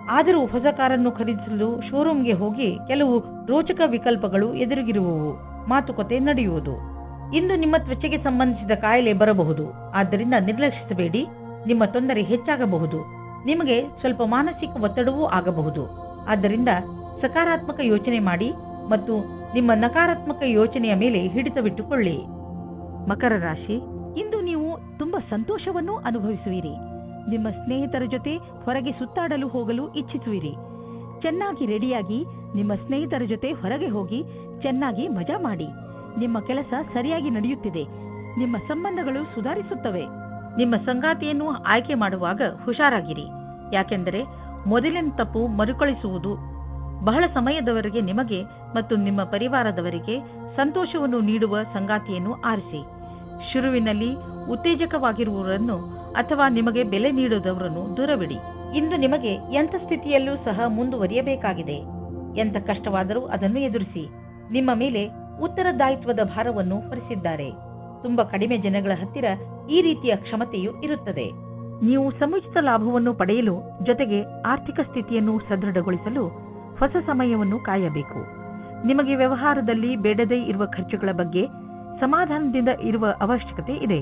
ಆದರೂ ಹೊಸ ಕಾರನ್ನು ಖರೀದಿಸಲು ಶೋರೂಮ್ಗೆ ಹೋಗಿ ಕೆಲವು ರೋಚಕ ವಿಕಲ್ಪಗಳು ಎದುರಿಗಿರುವವು. ಮಾತುಕತೆ ನಡೆಯುವುದು. ಇಂದು ನಿಮ್ಮ ತ್ವಚೆಗೆ ಸಂಬಂಧಿಸಿದ ಕಾಯಿಲೆ ಬರಬಹುದು. ಆದ್ದರಿಂದ ನಿರ್ಲಕ್ಷಿಸಬೇಡಿ. ನಿಮ್ಮ ತೊಂದರೆ ಹೆಚ್ಚಾಗಬಹುದು. ನಿಮಗೆ ಸ್ವಲ್ಪ ಮಾನಸಿಕ ಒತ್ತಡವೂ ಆಗಬಹುದು. ಆದ್ದರಿಂದ ಸಕಾರಾತ್ಮಕ ಯೋಚನೆ ಮಾಡಿ ಮತ್ತು ನಿಮ್ಮ ನಕಾರಾತ್ಮಕ ಯೋಚನೆಯ ಮೇಲೆ ಹಿಡಿತವಿಟ್ಟುಕೊಳ್ಳಿ. ಮಕರ ರಾಶಿ, ಇಂದು ನೀವು ತುಂಬಾ ಸಂತೋಷವನ್ನು ಅನುಭವಿಸುವಿರಿ. ನಿಮ್ಮ ಸ್ನೇಹಿತರ ಜೊತೆ ಹೊರಗೆ ಸುತ್ತಾಡಲು ಹೋಗಲು ಇಚ್ಛಿಸುವಿರಿ. ಚೆನ್ನಾಗಿ ರೆಡಿಯಾಗಿ ನಿಮ್ಮ ಸ್ನೇಹಿತರ ಜೊತೆ ಹೊರಗೆ ಹೋಗಿ ಚೆನ್ನಾಗಿ ಮಜಾ ಮಾಡಿ. ನಿಮ್ಮ ಕೆಲಸ ಸರಿಯಾಗಿ ನಡೆಯುತ್ತಿದೆ. ನಿಮ್ಮ ಸಂಬಂಧಗಳು ಸುಧಾರಿಸುತ್ತವೆ. ನಿಮ್ಮ ಸಂಗಾತಿಯನ್ನು ಆಯ್ಕೆ ಮಾಡುವಾಗ ಹುಷಾರಾಗಿರಿ. ಯಾಕೆಂದರೆ ಮೊದಲಿನ ತಪ್ಪು ಮರುಕಳಿಸುವುದು. ಬಹಳ ಸಮಯದವರೆಗೆ ನಿಮಗೆ ಮತ್ತು ನಿಮ್ಮ ಪರಿವಾರದವರಿಗೆ ಸಂತೋಷವನ್ನು ನೀಡುವ ಸಂಗಾತಿಯನ್ನು ಆರಿಸಿ. ಶುರುವಿನಲ್ಲಿ ಉತ್ತೇಜಕವಾಗಿರುವವರನ್ನು ಅಥವಾ ನಿಮಗೆ ಬೆಲೆ ನೀಡುವುದವರನ್ನು ದೂರವಿಡಿ. ಇಂದು ನಿಮಗೆ ಎಂಥ ಸ್ಥಿತಿಯಲ್ಲೂ ಸಹ ಮುಂದುವರಿಯಬೇಕಾಗಿದೆ. ಎಂಥ ಕಷ್ಟವಾದರೂ ಅದನ್ನು ಎದುರಿಸಿ. ನಿಮ್ಮ ಮೇಲೆ ಉತ್ತರದಾಯಿತ್ವದ ಭಾರವನ್ನು ಹೊರಿಸಿದ್ದಾರೆ. ತುಂಬಾ ಕಡಿಮೆ ಜನಗಳ ಹತ್ತಿರ ಈ ರೀತಿಯ ಕ್ಷಮತೆಯು ಇರುತ್ತದೆ. ನೀವು ಸಮುಚಿತ ಲಾಭವನ್ನು ಪಡೆಯಲು ಜೊತೆಗೆ ಆರ್ಥಿಕ ಸ್ಥಿತಿಯನ್ನು ಸದೃಢಗೊಳಿಸಲು ಹೊಸ ಸಮಯವನ್ನು ಕಾಯಬೇಕು. ನಿಮಗೆ ವ್ಯವಹಾರದಲ್ಲಿ ಬೇಡದೇ ಇರುವ ಖರ್ಚುಗಳ ಬಗ್ಗೆ ಸಮಾಧಾನದಿಂದ ಇರುವ ಅವಶ್ಯಕತೆ ಇದೆ.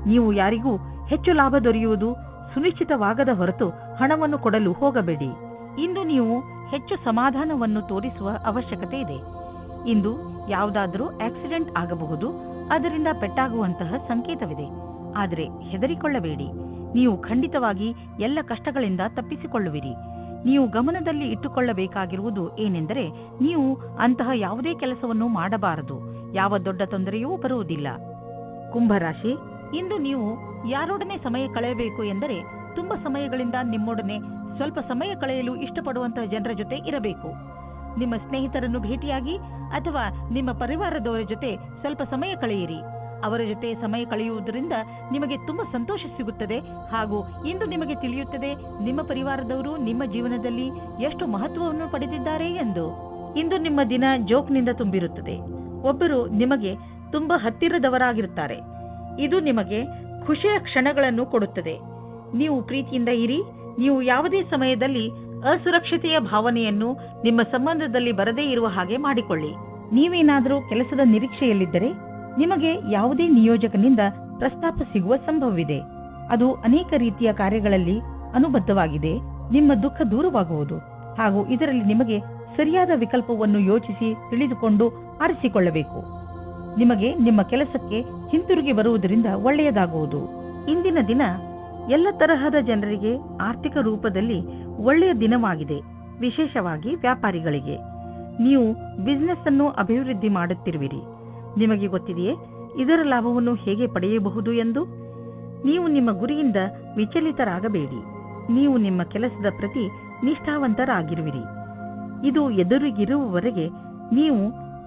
ನೀವು ಯಾರಿಗೂ ಹೆಚ್ಚು ಲಾಭ ದೊರೆಯುವುದು ಸುನಿಶ್ಚಿತವಾಗದ ಹೊರತು ಹಣವನ್ನು ಕೊಡಲು ಹೋಗಬೇಡಿ. ಇಂದು ನೀವು ಹೆಚ್ಚು ಸಮಾಧಾನವನ್ನು ತೋರಿಸುವ ಅವಶ್ಯಕತೆ ಇದೆ. ಇಂದು ಯಾವುದಾದರೂ ಆಕ್ಸಿಡೆಂಟ್ ಆಗಬಹುದು, ಅದರಿಂದ ಪೆಟ್ಟಾಗುವಂತಹ ಸಂಕೇತವಿದೆ. ಆದರೆ ಹೆದರಿಕೊಳ್ಳಬೇಡಿ, ನೀವು ಖಂಡಿತವಾಗಿ ಎಲ್ಲ ಕಷ್ಟಗಳಿಂದ ತಪ್ಪಿಸಿಕೊಳ್ಳುವಿರಿ. ನೀವು ಗಮನದಲ್ಲಿ ಇಟ್ಟುಕೊಳ್ಳಬೇಕಾಗಿರುವುದು ಏನೆಂದರೆ, ನೀವು ಅಂತಹ ಯಾವುದೇ ಕೆಲಸವನ್ನು ಮಾಡಬಾರದು. ಯಾವ ದೊಡ್ಡ ತೊಂದರೆಯೂ ಬರುವುದಿಲ್ಲ. ಕುಂಭರಾಶಿ, ಇಂದು ನೀವು ಯಾರೊಡನೆ ಸಮಯ ಕಳೆಯಬೇಕು ಎಂದರೆ ತುಂಬಾ ಸಮಯಗಳಿಂದ ನಿಮ್ಮೊಡನೆ ಸ್ವಲ್ಪ ಸಮಯ ಕಳೆಯಲು ಇಷ್ಟಪಡುವಂತಹ ಜನರ ಜೊತೆ ಇರಬೇಕು. ನಿಮ್ಮ ಸ್ನೇಹಿತರನ್ನು ಭೇಟಿಯಾಗಿ ಅಥವಾ ನಿಮ್ಮ ಪರಿವಾರದವರ ಜೊತೆ ಸ್ವಲ್ಪ ಸಮಯ ಕಳೆಯಿರಿ. ಅವರ ಜೊತೆ ಸಮಯ ಕಳೆಯುವುದರಿಂದ ನಿಮಗೆ ತುಂಬಾ ಸಂತೋಷ ಸಿಗುತ್ತದೆ. ಹಾಗೂ ಇಂದು ನಿಮಗೆ ತಿಳಿಯುತ್ತದೆ ನಿಮ್ಮ ಪರಿವಾರದವರು ನಿಮ್ಮ ಜೀವನದಲ್ಲಿ ಎಷ್ಟು ಮಹತ್ವವನ್ನು ಪಡೆದಿದ್ದಾರೆ ಎಂದು. ಇಂದು ನಿಮ್ಮ ದಿನ ಜೋಕ್ನಿಂದ ತುಂಬಿರುತ್ತದೆ. ಒಬ್ಬರು ನಿಮಗೆ ತುಂಬಾ ಹತ್ತಿರದವರಾಗಿರುತ್ತಾರೆ. ಇದು ನಿಮಗೆ ಖುಷಿಯ ಕ್ಷಣಗಳನ್ನು ಕೊಡುತ್ತದೆ. ನೀವು ಪ್ರೀತಿಯಿಂದ ಇರಿ. ನೀವು ಯಾವುದೇ ಸಮಯದಲ್ಲಿ ಅಸುರಕ್ಷತೆಯ ಭಾವನೆಯನ್ನು ನಿಮ್ಮ ಸಂಬಂಧದಲ್ಲಿ ಬರದೇ ಇರುವ ಹಾಗೆ ಮಾಡಿಕೊಳ್ಳಿ. ನೀವೇನಾದರೂ ಕೆಲಸದ ನಿರೀಕ್ಷೆಯಲ್ಲಿದ್ದರೆ ನಿಮಗೆ ಯಾವುದೇ ನಿಯೋಜಕನಿಂದ ಪ್ರಸ್ತಾಪ ಸಿಗುವ ಸಂಭವವಿದೆ. ಅದು ಅನೇಕ ರೀತಿಯ ಕಾರ್ಯಗಳಲ್ಲಿ ಅನುಬದ್ಧವಾಗಿದೆ. ನಿಮ್ಮ ದುಃಖ ದೂರವಾಗುವುದು ಹಾಗೂ ಇದರಲ್ಲಿ ನಿಮಗೆ ಸರಿಯಾದ ವಿಕಲ್ಪವನ್ನು ಯೋಚಿಸಿ ತಿಳಿದುಕೊಂಡು ಆರಿಸಿಕೊಳ್ಳಬೇಕು. ನಿಮಗೆ ನಿಮ್ಮ ಕೆಲಸಕ್ಕೆ ಹಿಂತಿರುಗಿ ಬರುವುದರಿಂದ ಒಳ್ಳೆಯದಾಗುವುದು. ಇಂದಿನ ದಿನ ಎಲ್ಲ ತರಹದ ಜನರಿಗೆ ಆರ್ಥಿಕ ರೂಪದಲ್ಲಿ ಒಳ್ಳೆಯ ದಿನವಾಗಿದೆ. ವಿಶೇಷವಾಗಿ ವ್ಯಾಪಾರಿಗಳಿಗೆ. ನೀವು ಬಿಸಿನೆಸ್ ಅನ್ನು ಅಭಿವೃದ್ಧಿ ಮಾಡುತ್ತಿರುವಿರಿ. ನಿಮಗೆ ಗೊತ್ತಿದೆಯೇ ಇದರ ಲಾಭವನ್ನು ಹೇಗೆ ಪಡೆಯಬಹುದು ಎಂದು? ನೀವು ನಿಮ್ಮ ಗುರಿಯಿಂದ ವಿಚಲಿತರಾಗಬೇಡಿ. ನೀವು ನಿಮ್ಮ ಕೆಲಸದ ಪ್ರತಿ ನಿಷ್ಠಾವಂತರಾಗಿರುವಿರಿ. ಇದು ಎದುರಿಗಿರುವವರೆಗೆ ನೀವು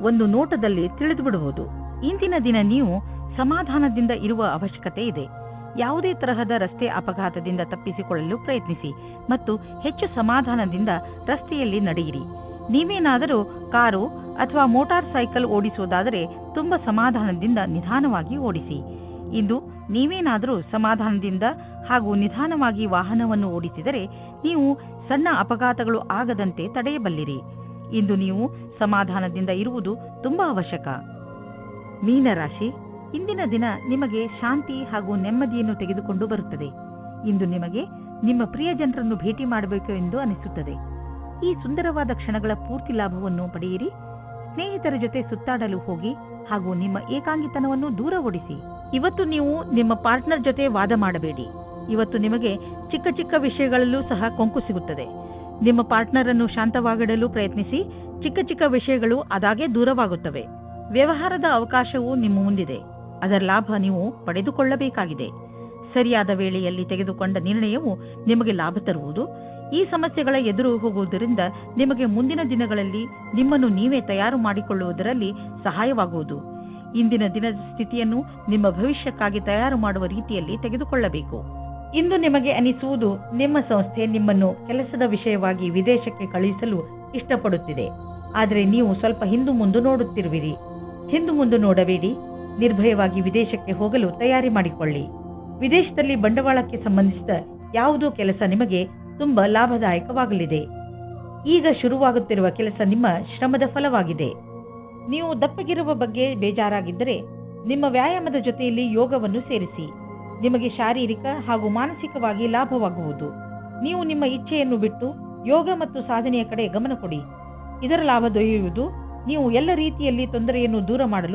ಒಂದು ನೋಟದಲ್ಲಿ ತಿಳಿದುಬಿಡುವುದು. ಇಂದಿನ ದಿನ ನೀವು ಸಮಾಧಾನದಿಂದ ಇರುವ ಅವಶ್ಯಕತೆ ಇದೆ. ಯಾವುದೇ ತರಹದ ರಸ್ತೆ ಅಪಘಾತದಿಂದ ತಪ್ಪಿಸಿಕೊಳ್ಳಲು ಪ್ರಯತ್ನಿಸಿ ಮತ್ತು ಹೆಚ್ಚು ಸಮಾಧಾನದಿಂದ ರಸ್ತೆಯಲ್ಲಿ ನಡೆಯಿರಿ. ನೀವೇನಾದರೂ ಕಾರು ಅಥವಾ ಮೋಟಾರ್ ಸೈಕಲ್ ಓಡಿಸುವುದಾದರೆ ತುಂಬಾ ಸಮಾಧಾನದಿಂದ ನಿಧಾನವಾಗಿ ಓಡಿಸಿ. ಇಂದು ನೀವೇನಾದರೂ ಸಮಾಧಾನದಿಂದ ಹಾಗೂ ನಿಧಾನವಾಗಿ ವಾಹನವನ್ನು ಓಡಿಸಿದರೆ ನೀವು ಸಣ್ಣ ಅಪಘಾತಗಳು ಆಗದಂತೆ ತಡೆಯಬಲ್ಲಿರಿ. ಇಂದು ನೀವು ಸಮಾಧಾನದಿಂದ ಇರುವುದು ತುಂಬಾ ಅವಶ್ಯಕ. ಮೀನರಾಶಿ, ಇಂದಿನ ದಿನ ನಿಮಗೆ ಶಾಂತಿ ಹಾಗೂ ನೆಮ್ಮದಿಯನ್ನು ತೆಗೆದುಕೊಂಡು ಬರುತ್ತದೆ. ಇಂದು ನಿಮಗೆ ನಿಮ್ಮ ಪ್ರಿಯಜನರನ್ನು ಭೇಟಿ ಮಾಡಬೇಕು ಎಂದು ಅನಿಸುತ್ತದೆ. ಈ ಸುಂದರವಾದ ಕ್ಷಣಗಳ ಪೂರ್ತಿ ಲಾಭವನ್ನು ಪಡೆಯಿರಿ. ಸ್ನೇಹಿತರ ಜೊತೆ ಸುತ್ತಾಡಲು ಹೋಗಿ ಹಾಗೂ ನಿಮ್ಮ ಏಕಾಂಗಿತನವನ್ನು ದೂರ ಓಡಿಸಿ. ಇವತ್ತು ನೀವು ನಿಮ್ಮ ಪಾರ್ಟ್ನರ್ ಜೊತೆ ವಾದ ಮಾಡಬೇಡಿ. ಇವತ್ತು ನಿಮಗೆ ಚಿಕ್ಕ ಚಿಕ್ಕ ವಿಷಯಗಳಲ್ಲೂ ಸಹ ಕೊಂಕು ಸಿಗುತ್ತದೆ. ನಿಮ್ಮ ಪಾರ್ಟ್ನರ್ ಅನ್ನು ಶಾಂತವಾಗಿಡಲು ಪ್ರಯತ್ನಿಸಿ. ಚಿಕ್ಕ ಚಿಕ್ಕ ವಿಷಯಗಳು ಅದಾಗೆ ದೂರವಾಗುತ್ತವೆ. ವ್ಯವಹಾರದ ಅವಕಾಶವು ನಿಮ್ಮ ಮುಂದಿದೆ. ಅದರ ಲಾಭ ನೀವು ಪಡೆದುಕೊಳ್ಳಬೇಕಾಗಿದೆ. ಸರಿಯಾದ ವೇಳೆಯಲ್ಲಿ ತೆಗೆದುಕೊಂಡ ನಿರ್ಣಯವು ನಿಮಗೆ ಲಾಭ ತರುವುದು. ಈ ಸಮಸ್ಯೆಗಳ ಎದುರು ಹೋಗುವುದರಿಂದ ನಿಮಗೆ ಮುಂದಿನ ದಿನಗಳಲ್ಲಿ ನಿಮ್ಮನ್ನು ನೀವೇ ತಯಾರು ಮಾಡಿಕೊಳ್ಳುವುದರಲ್ಲಿ ಸಹಾಯವಾಗುವುದು. ಇಂದಿನ ದಿನದ ಸ್ಥಿತಿಯನ್ನು ನಿಮ್ಮ ಭವಿಷ್ಯಕ್ಕಾಗಿ ತಯಾರು ಮಾಡುವ ರೀತಿಯಲ್ಲಿ ತೆಗೆದುಕೊಳ್ಳಬೇಕು. ಇಂದು ನಿಮಗೆ ಅನಿಸುವುದು ನಿಮ್ಮ ಸಂಸ್ಥೆ ನಿಮ್ಮನ್ನು ಕೆಲಸದ ವಿಷಯವಾಗಿ ವಿದೇಶಕ್ಕೆ ಕಳುಹಿಸಲು ಇಷ್ಟಪಡುತ್ತಿದೆ. ಆದರೆ ನೀವು ಸ್ವಲ್ಪ ಹಿಂದು ಮುಂದೆ ನೋಡುತ್ತಿರುವಿರಿ. ಹಿಂದು ಮುಂದೆ ನೋಡಬೇಡಿ. ನಿರ್ಭಯವಾಗಿ ವಿದೇಶಕ್ಕೆ ಹೋಗಲು ತಯಾರಿ ಮಾಡಿಕೊಳ್ಳಿ. ವಿದೇಶದಲ್ಲಿ ಬಂಡವಾಳಕ್ಕೆ ಸಂಬಂಧಿಸಿದ ಯಾವುದೋ ಕೆಲಸ ನಿಮಗೆ ತುಂಬಾ ಲಾಭದಾಯಕವಾಗಲಿದೆ. ಈಗ ಶುರುವಾಗುತ್ತಿರುವ ಕೆಲಸ ನಿಮ್ಮ ಶ್ರಮದ ಫಲವಾಗಿದೆ. ನೀವು ದಪ್ಪಗಿರುವ ಬಗ್ಗೆ ಬೇಜಾರಾಗಿದ್ದರೆ ನಿಮ್ಮ ವ್ಯಾಯಾಮದ ಜೊತೆಯಲ್ಲಿ ಯೋಗವನ್ನು ಸೇರಿಸಿ. ನಿಮಗೆ ಶಾರೀರಿಕ ಹಾಗೂ ಮಾನಸಿಕವಾಗಿ ಲಾಭವಾಗುವುದು. ನೀವು ನಿಮ್ಮ ಇಚ್ಛೆಯನ್ನು ಬಿಟ್ಟು ಯೋಗ ಮತ್ತು ಸಾಧನೆಯ ಕಡೆ ಗಮನ ಕೊಡಿ. ಇದರ ಲಾಭ ದೊರೆಯುವುದು ನೀವು ಎಲ್ಲ ರೀತಿಯಲ್ಲಿ ತೊಂದರೆಯನ್ನು ದೂರ ಮಾಡಲು